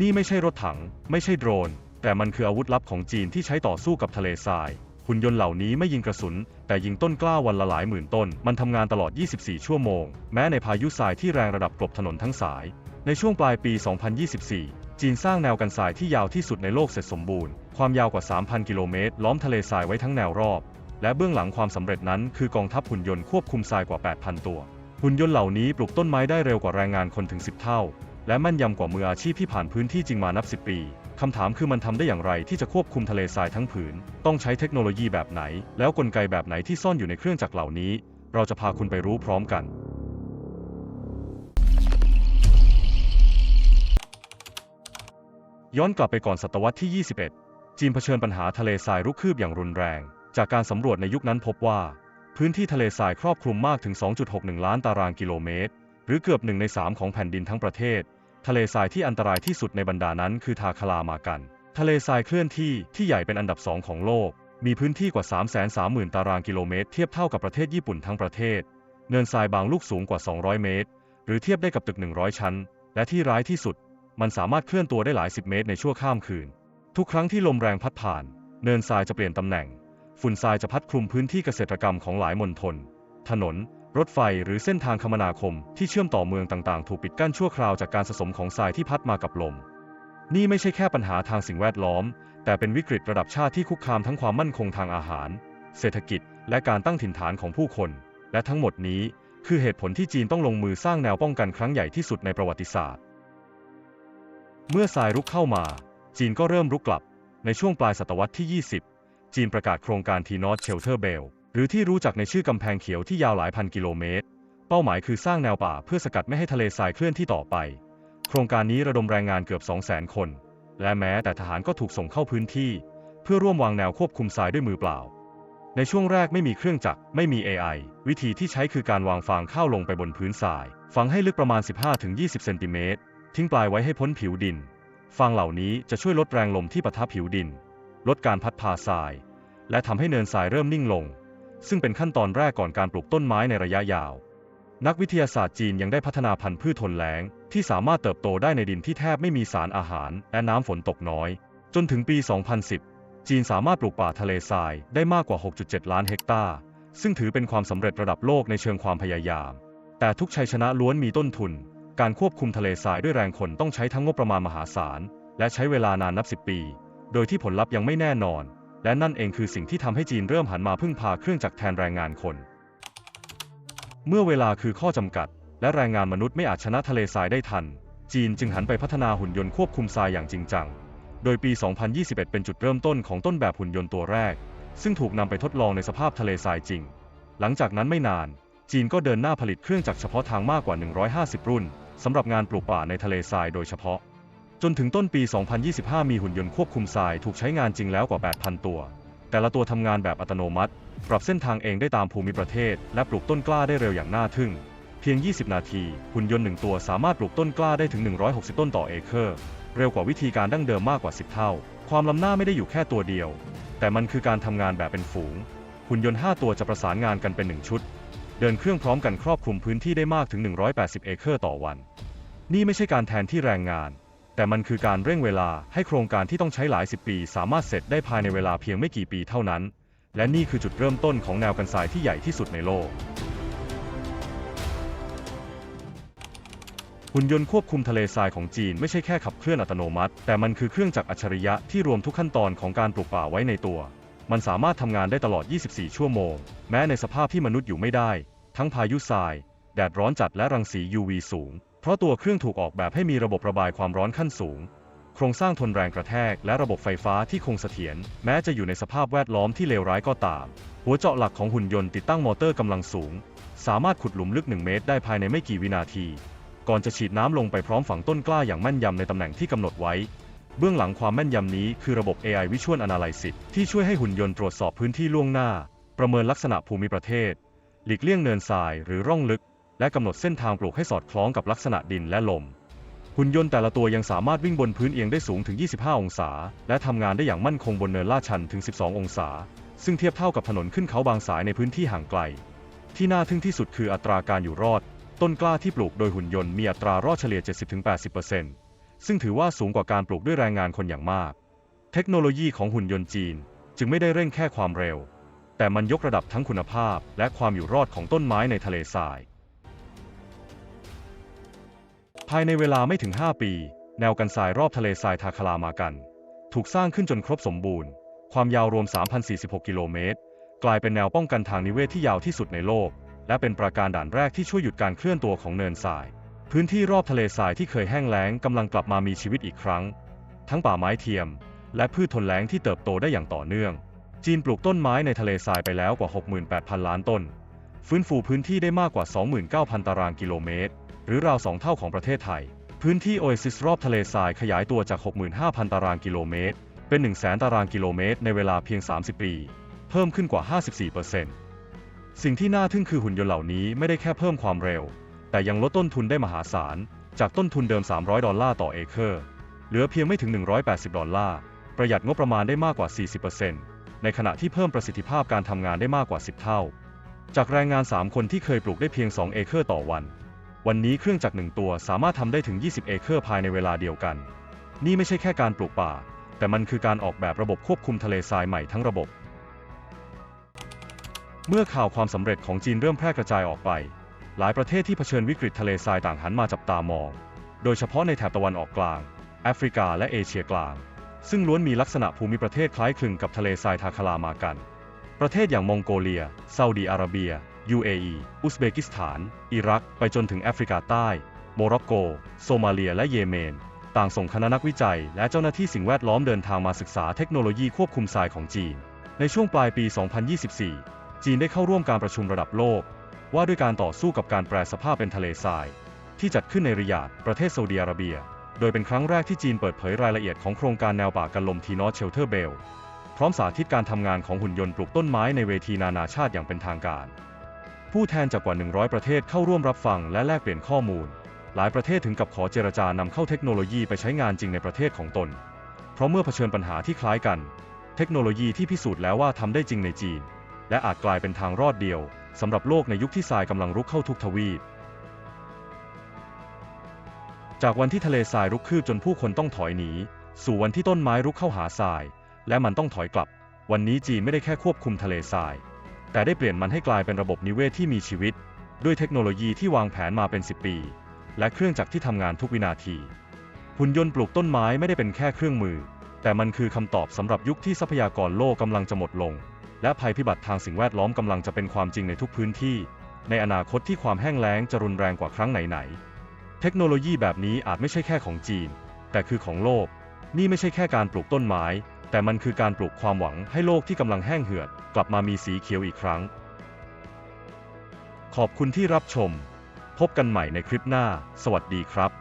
นี่ไม่ใช่รถถังไม่ใช่โดรนแต่มันคืออาวุธลับของจีนที่ใช้ต่อสู้กับทะเลทรายหุ่นยนต์เหล่านี้ไม่ยิงกระสุนแต่ยิงต้นกล้าวันละหลายหมื่นต้นมันทำงานตลอด 24 ชั่วโมงแม้ในพายุทรายที่แรงระดับกลบถนนทั้งสายในช่วงปลายปี 2024 จีนสร้างแนวกันทรายที่ยาวที่สุดในโลกเสร็จสมบูรณ์ความยาวกว่า 3,000 กิโลเมตรล้อมทะเลทรายไว้ทั้งแนวรอบและเบื้องหลังความสำเร็จนั้นคือกองทัพหุ่นยนต์ควบคุมทรายกว่า 8,000 ตัวหุ่นยนต์เหล่านี้ปลูกต้นไม้ได้เร็วกว่าแรงงานคนถึง 10 เท่าและแม่นยำกว่ามืออาชีพที่ผ่านพื้นที่จริงมานับ 10 ปีคำถามคือมันทำได้อย่างไรที่จะควบคุมทะเลทรายทั้งผืนต้องใช้เทคโนโลยีแบบไหนแล้วกลไกแบบไหนที่ซ่อนอยู่ในเครื่องจักรเหล่านี้เราจะพาคุณไปรู้พร้อมกันย้อนกลับไปก่อนศตวรรษที่ 21 จีนเผชิญปัญหาทะเลทรายรุกคืบอย่างรุนแรงจากการสำรวจในยุคนั้นพบว่าพื้นที่ทะเลทรายครอบคลุมมากถึง 2.61 ล้านตารางกิโลเมตรหรือเกือบ1 ใน 3ของแผ่นดินทั้งประเทศทะเลทรายที่อันตรายที่สุดในบรรดานั้นคือทาคลามากันทะเลทรายเคลื่อนที่ใหญ่เป็นอันดับ2ของโลกมีพื้นที่กว่า 330,000 ตารางกิโลเมตรเทียบเท่ากับประเทศญี่ปุ่นทั้งประเทศเนินทรายบางลูกสูงกว่า200 เมตรหรือเทียบได้กับตึก100 ชั้นและที่ร้ายที่สุดมันสามารถเคลื่อนตัวได้หลาย10 เมตรในชั่วข้ามคืนทุกครั้งที่ลมแรงพัดผ่านเนินทรายจะเปลี่ยนตำแหน่งฝุ่นทรายจะพัดคลุมพื้นที่เกษตรกรรมของหลายมณฑลถนนรถไฟหรือเส้นทางคมนาคมที่เชื่อมต่อเมืองต่างๆถูกปิดกั้นชั่วคราวจากการสะสมของทรายที่พัดมากับลมนี่ไม่ใช่แค่ปัญหาทางสิ่งแวดล้อมแต่เป็นวิกฤตระดับชาติที่คุกคามทั้งความมั่นคงทางอาหารเศรษฐกิจและการตั้งถิ่นฐานของผู้คนและทั้งหมดนี้คือเหตุผลที่จีนต้องลงมือสร้างแนวป้องกันครั้งใหญ่ที่สุดในประวัติศาสตร์เมื่อทรายรุกเข้ามาจีนก็เริ่มรุกกลับในช่วงปลายศตวรรษที่ 20 จีนประกาศโครงการ T-North Shelter Belt หรือที่รู้จักในชื่อกำแพงเขียวที่ยาวหลายพันกิโลเมตรเป้าหมายคือสร้างแนวป่าเพื่อสกัดไม่ให้ทะเลทรายเคลื่อนที่ต่อไปโครงการนี้ระดมแรงงานเกือบ 200,000 คนและแม้แต่ทหารก็ถูกส่งเข้าพื้นที่เพื่อร่วมวางแนวควบคุมทรายด้วยมือเปล่าในช่วงแรกไม่มีเครื่องจักรไม่มี AI วิธีที่ใช้คือการวางฟางข้าวลงไปบนพื้นทรายฝังให้ลึกประมาณ 15-20 เซนติเมตรทิ้งปลายไว้ให้พ้นผิวดินฟางเหล่านี้จะช่วยลดแรงลมที่ปะทะผิวดินลดการพัดพาทรายและทำให้เนินทรายเริ่มนิ่งลงซึ่งเป็นขั้นตอนแรกก่อนการปลูกต้นไม้ในระยะยาวนักวิทยาศาสตร์จีนยังได้พัฒนาพันธุ์พืชทนแล้งที่สามารถเติบโตได้ในดินที่แทบไม่มีสารอาหารและน้ำฝนตกน้อยจนถึงปี 2010 จีนสามารถปลูกป่าทะเลทรายได้มากกว่า 6.7 ล้านเฮกตาร์ซึ่งถือเป็นความสำเร็จระดับโลกในเชิงความพยายามแต่ทุกชัยชนะล้วนมีต้นทุนการควบคุมทะเลทรายด้วยแรงคนต้องใช้ทั้งงบประมาณมหาศาลและใช้เวลานานนับ10 ปีโดยที่ผลลัพธ์ยังไม่แน่นอนและนั่นเองคือสิ่งที่ทำให้จีนเริ่มหันมาพึ่งพาเครื่องจักรแทนแรงงานคนเมื่อเวลาคือข้อจำกัดและแรงงานมนุษย์ไม่อาจชนะทะเลทรายได้ทันจีนจึงหันไปพัฒนาหุ่นยนต์ควบคุมทรายอย่างจริงจังโดยปี 2021 เป็นจุดเริ่มต้นของต้นแบบหุ่นยนต์ตัวแรกซึ่งถูกนำไปทดลองในสภาพทะเลทรายจริงหลังจากนั้นไม่นานจีนก็เดินหน้าผลิตเครื่องจักรเฉพาะทางมากกว่า150รุ่นสำหรับงานปลูกป่าในทะเลทรายโดยเฉพาะจนถึงต้นปี 2025 มีหุ่นยนต์ควบคุมทรายถูกใช้งานจริงแล้วกว่า 8,000 ตัวแต่ละตัวทำงานแบบอัตโนมัติปรับเส้นทางเองได้ตามภูมิประเทศและปลูกต้นกล้าได้เร็วอย่างน่าทึ่งเพียง 20 นาทีหุ่นยนต์1ตัวสามารถปลูกต้นกล้าได้ถึง 160 ต้นต่อเอเคอร์เร็วกว่าวิธีการดั้งเดิมมากกว่า 10 เท่าความล้ำหน้าไม่ได้อยู่แค่ตัวเดียวแต่มันคือการทำงานแบบเป็นฝูงหุ่นยนต์ 5 ตัวจะประสานงานกันเป็น1ชุดเดินเครื่องพร้อมกันครอบคลุมพื้นที่ได้มากถึง 180 เอเคอร์ต่อวันนี่ไม่ใช่การแทนที่แรงงานแต่มันคือการเร่งเวลาให้โครงการที่ต้องใช้หลาย10 ปีสามารถเสร็จได้ภายในเวลาเพียงไม่กี่ปีเท่านั้นและนี่คือจุดเริ่มต้นของแนวกันทรายที่ใหญ่ที่สุดในโลกหุ่นยนต์ควบคุมทะเลทรายของจีนไม่ใช่แค่ขับเคลื่อนอัตโนมัติแต่มันคือเครื่องจักรอัจฉริยะที่รวมทุกขั้นตอนของการปลูกป่าไว้ในตัวมันสามารถทำงานได้ตลอด 24 ชั่วโมงแม้ในสภาพที่มนุษย์อยู่ไม่ได้ทั้งพายุทรายแดดร้อนจัดและรังสี UV สูงเพราะตัวเครื่องถูกออกแบบให้มีระบบระบายความร้อนขั้นสูงโครงสร้างทนแรงกระแทกและระบบไฟฟ้าที่คงเสถียรแม้จะอยู่ในสภาพแวดล้อมที่เลวร้ายก็ตามหัวเจาะหลักของหุ่นยนต์ติดตั้งมอเตอร์กำลังสูงสามารถขุดหลุมลึก1 เมตรได้ภายในไม่กี่วินาทีก่อนจะฉีดน้ำลงไปพร้อมฝังต้นกล้าอย่างแม่นยำในตำแหน่งที่กำหนดไว้เบื้องหลังความแม่นยำนี้คือระบบ AI Visual Analysis ที่ช่วยให้หุ่นยนต์ตรวจสอบพื้นที่ล่วงหน้าประเมินลักษณะภูมิประเทศหลีกเลี่ยงเนินทรายหรือร่องลึกและกำหนดเส้นทางปลูกให้สอดคล้องกับลักษณะดินและลมหุ่นยนต์แต่ละตัวยังสามารถวิ่งบนพื้นเอียงได้สูงถึง 25 องศาและทำงานได้อย่างมั่นคงบนเนินลาดชันถึง 12 องศาซึ่งเทียบเท่ากับถนนขึ้นเขาบางสายในพื้นที่ห่างไกลที่น่าทึ่งที่สุดคืออัตราการอยู่รอดต้นกล้าที่ปลูกโดยหุ่นยนต์มีอัตรารอดเฉลี่ย 70-80% ซึ่งถือว่าสูงกว่าการปลูกด้วยแรงงานคนอย่างมากเทคโนโลยีของหุ่นยนต์จีนจึงไม่ได้เร่งแค่ความเร็วแต่มันยกระดับทั้งคุณภาพและความอยู่รอดของต้นไม้ในทะเลทรายภายในเวลาไม่ถึง 5 ปีแนวกันทรายรอบทะเลทรายทาคารามากันถูกสร้างขึ้นจนครบสมบูรณ์ความยาวรวม 3,046 กิโลเมตรกลายเป็นแนวป้องกันทางนิเวศที่ยาวที่สุดในโลกและเป็นปราการด่านแรกที่ช่วยหยุดการเคลื่อนตัวของเนินทรายพื้นที่รอบทะเลทรายที่เคยแห้งแล้งกำลังกลับมามีชีวิตอีกครั้งทั้งป่าไม้เทียมและพืชทนแล้งที่เติบโตได้อย่างต่อเนื่องจีนปลูกต้นไม้ในทะเลทรายไปแล้วกว่า 68,000 ล้านต้นฟื้นฟูพื้นที่ได้มากกว่า 29,000 ตารางกิโลเมตรหรือราว 2 เท่าของประเทศไทยพื้นที่โอเอซิสรอบทะเลทรายขยายตัวจาก 65,000 ตารางกิโลเมตรเป็น 100,000 ตารางกิโลเมตรในเวลาเพียง 30 ปีเพิ่มขึ้นกว่า 54%สิ่งที่น่าทึ่งคือหุ่นยนต์เหล่านี้ไม่ได้แค่เพิ่มความเร็วแต่ยังลดต้นทุนได้มหาศาลจากต้นทุนเดิม$300ต่อเอเคอร์เหลือเพียงไม่ถึง$180ประหยัดงบประมาณได้มากกว่า 40%ในขณะที่เพิ่มประสิทธิภาพการทำงานได้มากกว่า 10 เท่าจากแรงงาน 3 คนที่เคยปลูกได้เพียง 2 เอเคอร์ต่อวันนี้เครื่องจักร1 ตัวสามารถทำได้ถึง 20 เอเคอร์ภายในเวลาเดียวกันนี่ไม่ใช่แค่การปลูกป่าแต่มันคือการออกแบบระบบควบคุมทะเลทรายใหม่ทั้งระบบเมื่อข่าวความสำเร็จของจีนเริ่มแพร่กระจายออกไปหลายประเทศที่เผชิญวิกฤตทะเลทรายต่างหันมาจับตามองโดยเฉพาะในแถบตะวันออกกลางแอฟริกาและเอเชียกลางซึ่งล้วนมีลักษณะภูมิประเทศคล้ายคลึงกับทะเลทรายทาคารามากันประเทศอย่างมองโกเลียซาอุดิอาระเบีย UAE อุซเบกิสถานอิรักไปจนถึงแอฟริกาใต้โมร็อกโกโซมาเลียและเยเมนต่างส่งคณะนักวิจัยและเจ้าหน้าที่สิ่งแวดล้อมเดินทางมาศึกษาเทคโนโลยีควบคุมทรายของจีนในช่วงปลายปี 2024 จีนได้เข้าร่วมการประชุมระดับโลกว่าด้วยการต่อสู้กับการแปรสภาพเป็นทะเลทรายที่จัดขึ้นในริยาดประเทศซาอุดิอาระเบียโดยเป็นครั้งแรกที่จีนเปิดเผยรายละเอียดของโครงการแนวป่ากันลมทีนอตเชลเทอร์เบลพร้อมสาธิตการทำงานของหุ่นยนต์ปลูกต้นไม้ในเวทีนานาชาติอย่างเป็นทางการผู้แทนจากกว่า 100 ประเทศเข้าร่วมรับฟังและแลกเปลี่ยนข้อมูลหลายประเทศถึงกับขอเจรจานำเข้าเทคโนโลยีไปใช้งานจริงในประเทศของตนเพราะเมื่อเผชิญปัญหาที่คล้ายกันเทคโนโลยีที่พิสูจน์แล้วว่าทำได้จริงในจีนและอาจกลายเป็นทางรอดเดียวสำหรับโลกในยุคที่ทรายกำลังรุกเข้าทุกทวีปจากวันที่ทะเลทรายรุกคืบจนผู้คนต้องถอยหนีสู่วันที่ต้นไม้รุกเข้าหาทรายและมันต้องถอยกลับวันนี้จีนไม่ได้แค่ควบคุมทะเลทรายแต่ได้เปลี่ยนมันให้กลายเป็นระบบนิเวศที่มีชีวิตด้วยเทคโนโลยีที่วางแผนมาเป็น10 ปีและเครื่องจักรที่ทำงานทุกวินาทีหุ่นยนต์ปลูกต้นไม้ไม่ได้เป็นแค่เครื่องมือแต่มันคือคำตอบสำหรับยุคที่ทรัพยากรโลกกำลังจะหมดลงและภัยพิบัติทางสิ่งแวดล้อมกำลังจะเป็นความจริงในทุกพื้นที่ในอนาคตที่ความแห้งแล้งจะรุนแรงกว่าครั้งไหนๆเทคโนโลยีแบบนี้อาจไม่ใช่แค่ของจีนแต่คือของโลกนี่ไม่ใช่แค่การปลูกต้นไม้แต่มันคือการปลูกความหวังให้โลกที่กำลังแห้งเหือดกลับมามีสีเขียวอีกครั้งขอบคุณที่รับชมพบกันใหม่ในคลิปหน้าสวัสดีครับ